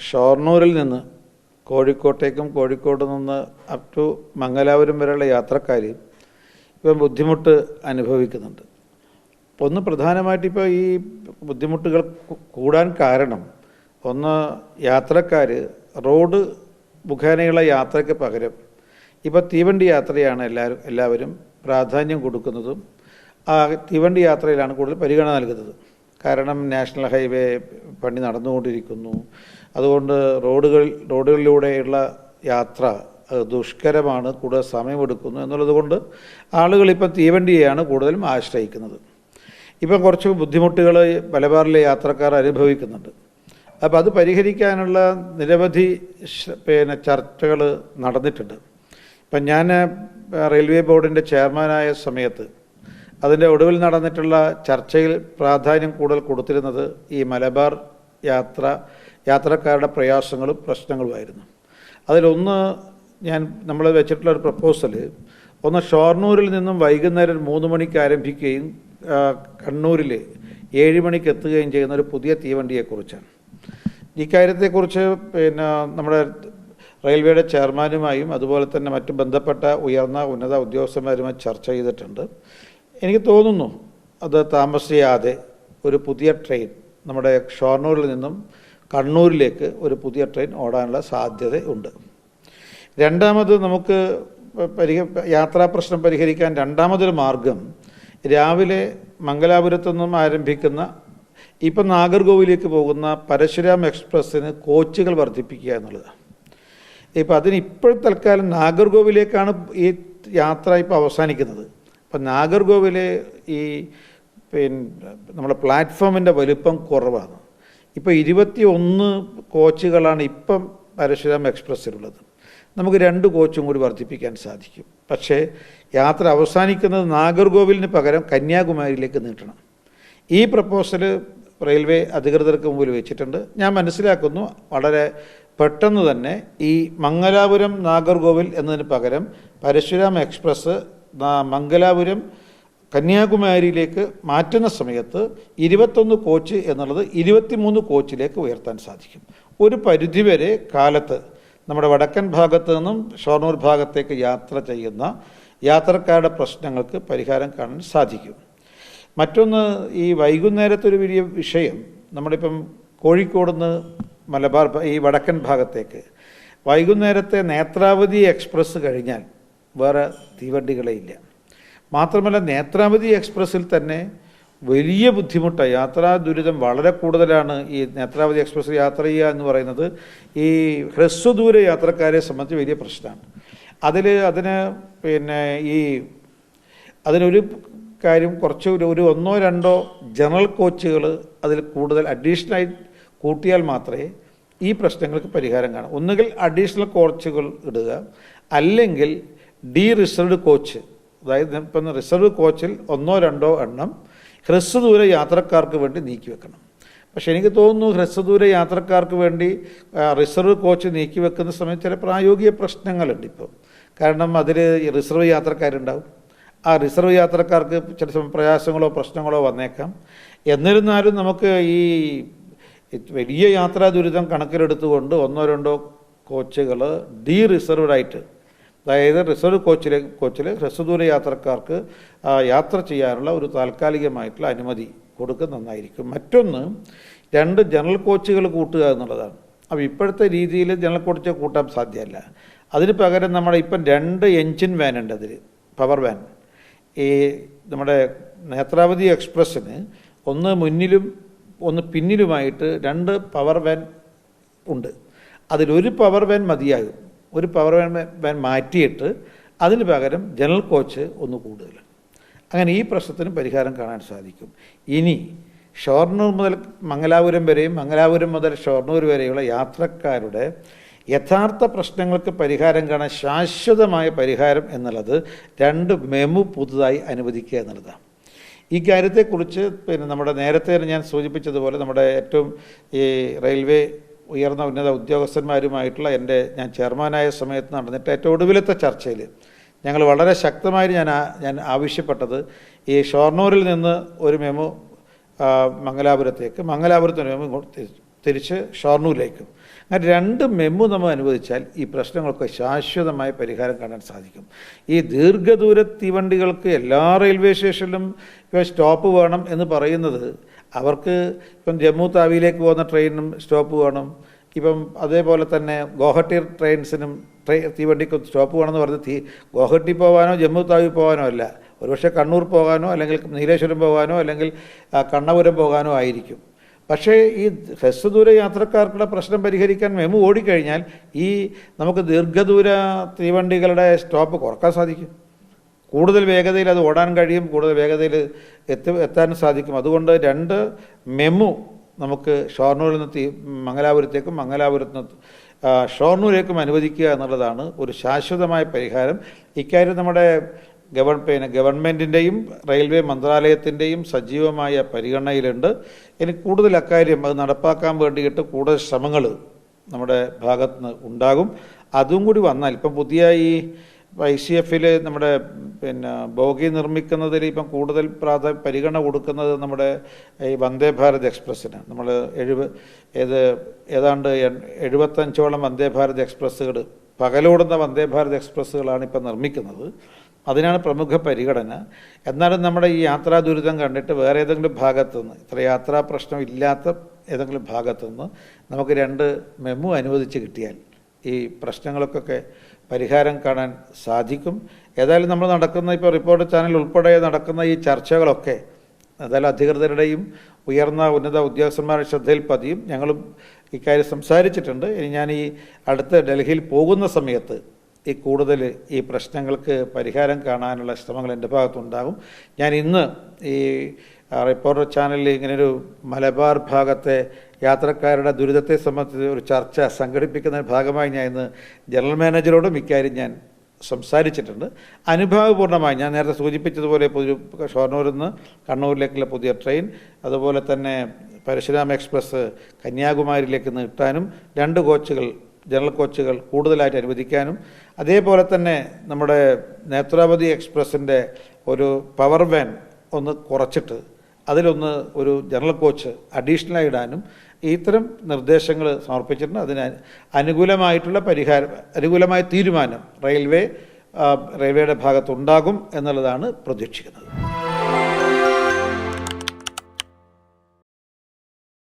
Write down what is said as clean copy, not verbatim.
ഷൊർണൂരിൽ നിന്ന് കോഴിക്കോട്ടേക്കും കോഴിക്കോട് നിന്ന് up to Mangalapuram വരെയുള്ള യാത്രക്കാർ ഇപ്പം ബുദ്ധിമുട്ട് അനുഭവിക്കുന്നുണ്ട്. ഒന്ന് പ്രധാനമായിട്ട് ഇപ്പോൾ ഈ ബുദ്ധിമുട്ടുകൾ കൂടാൻ കാരണം ഒന്ന് യാത്രക്കാർ റോഡ് മുഖേനയുള്ള യാത്രയ്ക്ക് പകരം ഇപ്പോൾ തീവണ്ടി യാത്രയാണ് എല്ലാവരും പ്രാധാന്യം കൊടുക്കുന്നതും ആ തീവണ്ടി യാത്രയിലാണ് കൂടുതൽ പരിഗണന നൽകുന്നത്. കാരണം നാഷണൽ ഹൈവേ പണി നടന്നുകൊണ്ടിരിക്കുന്നു. അതുകൊണ്ട് റോഡുകളിലൂടെയുള്ള യാത്ര ദുഷ്കരമാണ്, കൂടുതൽ സമയമെടുക്കുന്നു എന്നുള്ളത് കൊണ്ട് ആളുകളിപ്പം തീവണ്ടിയെയാണ് കൂടുതലും ആശ്രയിക്കുന്നത്. ഇപ്പം കുറച്ച് ബുദ്ധിമുട്ടുകൾ മലബാറിലെ യാത്രക്കാർ അനുഭവിക്കുന്നുണ്ട്. അപ്പോൾ അത് പരിഹരിക്കാനുള്ള നിരവധി ചർച്ചകൾ നടന്നിട്ടുണ്ട്. ഇപ്പം ഞാൻ റെയിൽവേ ബോർഡിൻ്റെ ചെയർമാനായ സമയത്ത് അതിൻ്റെ ഒടുവിൽ നടന്നിട്ടുള്ള ചർച്ചയിൽ പ്രാധാന്യം കൂടുതൽ കൊടുത്തിരുന്നത് ഈ മലബാർ യാത്രക്കാരുടെ പ്രയാസങ്ങളും പ്രശ്നങ്ങളുമായിരുന്നു. അതിലൊന്ന് നമ്മൾ വെച്ചിട്ടുള്ള ഒരു പ്രപ്പോസൽ, ഒന്ന് ഷൊർണൂരിൽ നിന്നും വൈകുന്നേരം 3 മണിക്ക് ആരംഭിക്കുകയും കണ്ണൂരിൽ 7 മണിക്ക് എത്തുകയും ചെയ്യുന്ന ഒരു പുതിയ തീവണ്ടിയെക്കുറിച്ചാണ്. ഇക്കാര്യത്തെക്കുറിച്ച് നമ്മുടെ റെയിൽവേയുടെ ചെയർമാനുമായും അതുപോലെ തന്നെ മറ്റ് ബന്ധപ്പെട്ട ഉന്നത ഉദ്യോഗസ്ഥന്മാരുമായി ചർച്ച ചെയ്തിട്ടുണ്ട്. എനിക്ക് തോന്നുന്നു അത് താമസിയാതെ ഒരു പുതിയ ട്രെയിൻ നമ്മുടെ ഷൊർണൂരിൽ നിന്നും കണ്ണൂരിലേക്ക് ഒരു പുതിയ ട്രെയിൻ ഓടാനുള്ള സാധ്യതയുണ്ട്. രണ്ടാമത് നമുക്ക് യാത്രാ പ്രശ്നം പരിഹരിക്കാൻ രണ്ടാമതൊരു മാർഗം രാവിലെ മംഗലാപുരത്തു നിന്നും ആരംഭിക്കുന്ന ഇപ്പം നാഗർകോവിലേക്ക് പോകുന്ന പരശുരാം എക്സ്പ്രസ്സിന് കോച്ചുകൾ വർദ്ധിപ്പിക്കുക എന്നുള്ളതാണ്. ഇപ്പം അതിന് തൽക്കാലം നാഗർകോവിലേക്കാണ് ഈ യാത്ര ഇപ്പോൾ അവസാനിക്കുന്നത്. അപ്പം നാഗർകോവിലെ ഈ നമ്മുടെ പ്ലാറ്റ്ഫോമിൻ്റെ വലുപ്പം കുറവാണ്. ഇപ്പോൾ 21 കോച്ചുകളാണ് ഇപ്പം പരശുരാം എക്സ്പ്രസ്സിലുള്ളത്. നമുക്ക് 2 കോച്ചും കൂടി വർദ്ധിപ്പിക്കാൻ സാധിക്കും. പക്ഷേ യാത്ര അവസാനിക്കുന്നത് നാഗർകോവിലിന് പകരം കന്യാകുമാരിയിലേക്ക് നീട്ടണം. ഈ പ്രപ്പോസൽ റെയിൽവേ അധികൃതർക്ക് മുമ്പിൽ വെച്ചിട്ടുണ്ട്. ഞാൻ മനസ്സിലാക്കുന്നു വളരെ പെട്ടെന്ന് തന്നെ ഈ മംഗലാപുരം നാഗർകോവിൽ എന്നതിന് പകരം പരശുരാം എക്സ്പ്രസ് മംഗലാപുരം കന്യാകുമാരിയിലേക്ക് മാറ്റുന്ന സമയത്ത് 21 കോച്ച് എന്നുള്ളത് 23 കോച്ചിലേക്ക് ഉയർത്താൻ സാധിക്കും. ഒരു പരിധിവരെ കാലത്ത് നമ്മുടെ വടക്കൻ ഭാഗത്തു നിന്നും ഷൊർണൂർ ഭാഗത്തേക്ക് യാത്ര ചെയ്യുന്ന യാത്രക്കാരുടെ പ്രശ്നങ്ങൾക്ക് പരിഹാരം കാണാൻ സാധിക്കും. മറ്റൊന്ന്, ഈ വൈകുന്നേരത്തൊരു വലിയ വിഷയം, നമ്മളിപ്പം കോഴിക്കോട് നിന്ന് മലബാർ ഈ വടക്കൻ ഭാഗത്തേക്ക് വൈകുന്നേരത്തെ നേത്രാവതി എക്സ്പ്രസ് കഴിഞ്ഞാൽ വേറെ തീവണ്ടികളേ ഇല്ല. മാത്രമല്ല നേത്രാവതി എക്സ്പ്രസ്സിൽ തന്നെ വലിയ ബുദ്ധിമുട്ടാണ്, യാത്രാ ദുരിതം വളരെ കൂടുതലാണ്. ഈ നേത്രാവതി എക്സ്പ്രസ്സിൽ യാത്ര ചെയ്യുക എന്ന് പറയുന്നത് ഈ ഹ്രസ്വദൂര യാത്രക്കാരെ സംബന്ധിച്ച് വലിയ പ്രശ്നമാണ്. അതിനൊരു കാര്യം, കുറച്ച് ഒരു 1-2 ജനറൽ കോച്ചുകൾ അതിൽ കൂടുതൽ അഡീഷണലായി കൂട്ടിയാൽ മാത്രമേ ഈ പ്രശ്നങ്ങൾക്ക് പരിഹാരം കാണൂ. ഒന്നുകിൽ അഡീഷണൽ കോച്ചുകൾ ഇടുക, അല്ലെങ്കിൽ റിസർവ്ഡ് കോച്ച്, അതായത് ഇപ്പം റിസർവ് കോച്ചിൽ 1-2 എണ്ണം ഹ്രസ്വദൂര യാത്രക്കാർക്ക് വേണ്ടി നീക്കി വെക്കണം. പക്ഷേ എനിക്ക് തോന്നുന്നു ഹ്രസ്വദൂര യാത്രക്കാർക്ക് വേണ്ടി റിസർവ് കോച്ച് നീക്കി വെക്കുന്ന സമയത്ത് ചില പ്രായോഗിക പ്രശ്നങ്ങളുണ്ട് ഇപ്പോൾ. കാരണം അതിൽ റിസർവ് യാത്രക്കാരുണ്ടാവും. ആ റിസർവ് യാത്രക്കാർക്ക് ചില പ്രയാസങ്ങളോ പ്രശ്നങ്ങളോ വന്നേക്കാം. എന്നിരുന്നാലും നമുക്ക് ഈ വലിയ യാത്രാ ദുരിതം കണക്കിലെടുത്തുകൊണ്ട് 1-2 കോച്ചുകൾ റിസർവ്ഡായിട്ട്, അതായത് റിസർവ് കോച്ചിൽ ഹ്രസ്വദൂര യാത്രക്കാർക്ക് യാത്ര ചെയ്യാനുള്ള ഒരു താൽക്കാലികമായിട്ടുള്ള അനുമതി കൊടുക്കുക നന്നായിരിക്കും. മറ്റൊന്ന്, 2 ജനറൽ കോച്ചുകൾ കൂട്ടുക എന്നുള്ളതാണ്. അപ്പോൾ ഇപ്പോഴത്തെ രീതിയിൽ ജനറൽ കോച്ച് കൂട്ടാൻ സാധ്യമല്ല. അതിന് പകരം ഇപ്പം 2 എൻജിൻ വാൻ ഉണ്ട്, അതിൽ പവർ വാൻ. ഈ നമ്മുടെ നേത്രാവതി എക്സ്പ്രസ്സിന് ഒന്ന് മുന്നിലും ഒന്ന് പിന്നിലുമായിട്ട് 2 പവർ വാൻ ഉണ്ട്. അതിലൊരു പവർ വാൻ മതിയാകും. ഒരു പവർ വാൻ മാറ്റിയിട്ട് അതിന് പകരം ജനറൽ കോച്ച് ഒന്ന് കൂടുതൽ. അങ്ങനെ ഈ പ്രശ്നത്തിന് പരിഹാരം കാണാൻ സാധിക്കും. ഇനി ഷൊർണൂർ മുതൽ മംഗലാപുരം വരെയും മംഗലാപുരം മുതൽ ഷൊർണൂർ വരെയുള്ള യാത്രക്കാരുടെ യഥാർത്ഥ പ്രശ്നങ്ങൾക്ക് പരിഹാരം കാണാൻ ശാശ്വതമായ പരിഹാരം എന്നുള്ളത് 2 മെമു പുതുതായി അനുവദിക്കുക എന്നുള്ളതാണ്. ഈ കാര്യത്തെക്കുറിച്ച് നമ്മുടെ നേരത്തെ ഞാൻ സൂചിപ്പിച്ചതുപോലെ നമ്മുടെ ഏറ്റവും ഈ റെയിൽവേ ഉന്നത ഉദ്യോഗസ്ഥന്മാരുമായിട്ടുള്ള ഞാൻ ചെയർമാനായ സമയത്ത് നടന്നിട്ട് ഏറ്റവും ഒടുവിലത്തെ ചർച്ചയിൽ ഞങ്ങൾ വളരെ ശക്തമായി ഞാൻ ആവശ്യപ്പെട്ടത് ഈ ഷൊർണൂരിൽ നിന്ന് ഒരു മെമു മംഗലാപുരത്തേക്ക്, മംഗലാപുരത്ത് ഒരു മെമു തിരിച്ച് ഷൊർണൂരിലേക്കും. അങ്ങനെ 2 മെമു നമ്മൾ അനുവദിച്ചാൽ ഈ പ്രശ്നങ്ങൾക്ക് ശാശ്വതമായ പരിഹാരം കാണാൻ സാധിക്കും. ഈ ദീർഘദൂര തീവണ്ടികൾക്ക് എല്ലാ റെയിൽവേ സ്റ്റേഷനിലും ഇപ്പോൾ സ്റ്റോപ്പ് വേണം എന്ന് പറയുന്നത് അവർക്ക് ഇപ്പം ജമ്മു താവിയിലേക്ക് പോകുന്ന ട്രെയിനിനും സ്റ്റോപ്പ് വേണം. ഇപ്പം അതേപോലെ തന്നെ ഗോഹട്ടി ട്രെയിൻസിനും തീവണ്ടിക്കും സ്റ്റോപ്പ് വേണമെന്ന് പറഞ്ഞ് ഗോഹട്ടി പോകാനോ ജമ്മു താവി പോകാനോ അല്ല, ഒരുപക്ഷെ കണ്ണൂർ പോകാനോ അല്ലെങ്കിൽ നീലേശ്വരം പോകാനോ അല്ലെങ്കിൽ കണ്ണപുരം പോകാനോ ആയിരിക്കും. പക്ഷേ ഈ ഹ്രസ്വദൂര യാത്രക്കാർക്കുള്ള പ്രശ്നം പരിഹരിക്കാൻ മെമു ഓടിക്കഴിഞ്ഞാൽ ഈ നമുക്ക് ദീർഘദൂര തീവണ്ടികളുടെ സ്റ്റോപ്പ് കുറക്കാൻ സാധിക്കും. കൂടുതൽ വേഗതയിൽ അത് ഓടാൻ കഴിയും, കൂടുതൽ വേഗതയിൽ എത്താൻ സാധിക്കും. അതുകൊണ്ട് 2 മെമു നമുക്ക് ഷൊർണൂരിൽ നിന്ന് മംഗലാപുരത്തേക്കും മംഗലാപുരത്ത് നിന്ന് ഷൊർണൂരേക്കും അനുവദിക്കുക എന്നുള്ളതാണ് ഒരു ശാശ്വതമായ പരിഹാരം. ഇക്കാര്യം നമ്മുടെ ഗവൺമെൻറ്റിൻ്റെയും റെയിൽവേ മന്ത്രാലയത്തിൻ്റെയും സജീവമായ പരിഗണനയിലുണ്ട്. ഇനി കൂടുതൽ അക്കാര്യം അത് നടപ്പാക്കാൻ വേണ്ടിയിട്ട് കൂടുതൽ ശ്രമങ്ങൾ നമ്മുടെ ഭാഗത്തുനിന്ന് ഉണ്ടാകും. അതും കൂടി വന്നാൽ ഇപ്പം പുതിയ ഈ ICFൽ നമ്മുടെ ബോഗി നിർമ്മിക്കുന്നതിൽ ഇപ്പം കൂടുതൽ പരിഗണന കൊടുക്കുന്നത് നമ്മുടെ ഈ വന്ദേ ഭാരത് എക്സ്പ്രസ്സിന്. നമ്മൾ ഏതാണ്ട് 75ഓളം വന്ദേ ഭാരത് എക്സ്പ്രസ്സുകൾ പകലോടുന്ന വന്ദേ ഭാരത് എക്സ്പ്രസ്സുകളാണ് ഇപ്പം നിർമ്മിക്കുന്നത്. അതിനാണ് പ്രമുഖ പരിഗണന. എന്നാലും നമ്മുടെ ഈ യാത്രാ ദുരിതം കണ്ടിട്ട് വേറെ ഏതെങ്കിലും ഭാഗത്തുനിന്ന് ഇത്ര യാത്രാ പ്രശ്നം ഇല്ലാത്ത ഏതെങ്കിലും ഭാഗത്തുനിന്ന് നമുക്ക് 2 മെമു അനുവദിച്ച് കിട്ടിയാൽ ഈ പ്രശ്നങ്ങൾക്കൊക്കെ പരിഹാരം കാണാൻ സാധിക്കും. ഏതായാലും നമ്മൾ നടക്കുന്ന ഇപ്പോൾ റിപ്പോർട്ടർ ചാനൽ ഉൾപ്പെടെ നടക്കുന്ന ഈ ചർച്ചകളൊക്കെ ഏതായാലും അധികൃതരുടെയും ഉന്നത ഉദ്യോഗസ്ഥന്മാരുടെ ശ്രദ്ധയിൽ പതിയും. ഞങ്ങളും ഇക്കാര്യം സംസാരിച്ചിട്ടുണ്ട്. ഇനി ഞാൻ ഈ അടുത്ത് ഡൽഹിയിൽ പോകുന്ന സമയത്ത് കൂടുതൽ ഈ പ്രശ്നങ്ങൾക്ക് പരിഹാരം കാണാനുള്ള ശ്രമങ്ങൾ എൻ്റെ ഭാഗത്തുണ്ടാകും. ഞാൻ ഇന്ന് ഈ റിപ്പോർട്ടർ ചാനലിൽ ഇങ്ങനൊരു മലബാർ ഭാഗത്തെ യാത്രക്കാരുടെ ദുരിതത്തെ സംബന്ധിച്ച് ഒരു ചർച്ച സംഘടിപ്പിക്കുന്ന ഭാഗമായി ഞാൻ ഇന്ന് ജനറൽ മാനേജരോടും ഇക്കാര്യം ഞാൻ സംസാരിച്ചിട്ടുണ്ട്. അനുഭാവപൂർണ്ണമായി ഞാൻ നേരത്തെ സൂചിപ്പിച്ചതുപോലെ ഷൊർണൂരിൽ നിന്ന് കണ്ണൂരിലേക്കുള്ള പുതിയ ട്രെയിൻ, അതുപോലെ തന്നെ പരശുരാം എക്സ്പ്രസ് കന്യാകുമാരിയിലേക്ക് നീട്ടാനും 2 ജനറൽ കോച്ചുകൾ കൂടുതലായിട്ട് അനുവദിക്കാനും, അതേപോലെ തന്നെ നമ്മുടെ നേത്രാവതി എക്സ്പ്രസിൻ്റെ ഒരു പവർ വാൻ ഒന്ന് കുറച്ചിട്ട് അതിലൊന്ന് ഒരു ജനറൽ കോച്ച് അഡീഷണലായി ഇടാനും ഇത്തരം നിർദ്ദേശങ്ങൾ സമർപ്പിച്ചിട്ടുണ്ട്. അതിന് അനുകൂലമായ തീരുമാനം റെയിൽവേയുടെ ഭാഗത്തുണ്ടാകും എന്നുള്ളതാണ് പ്രതീക്ഷിക്കുന്നത്.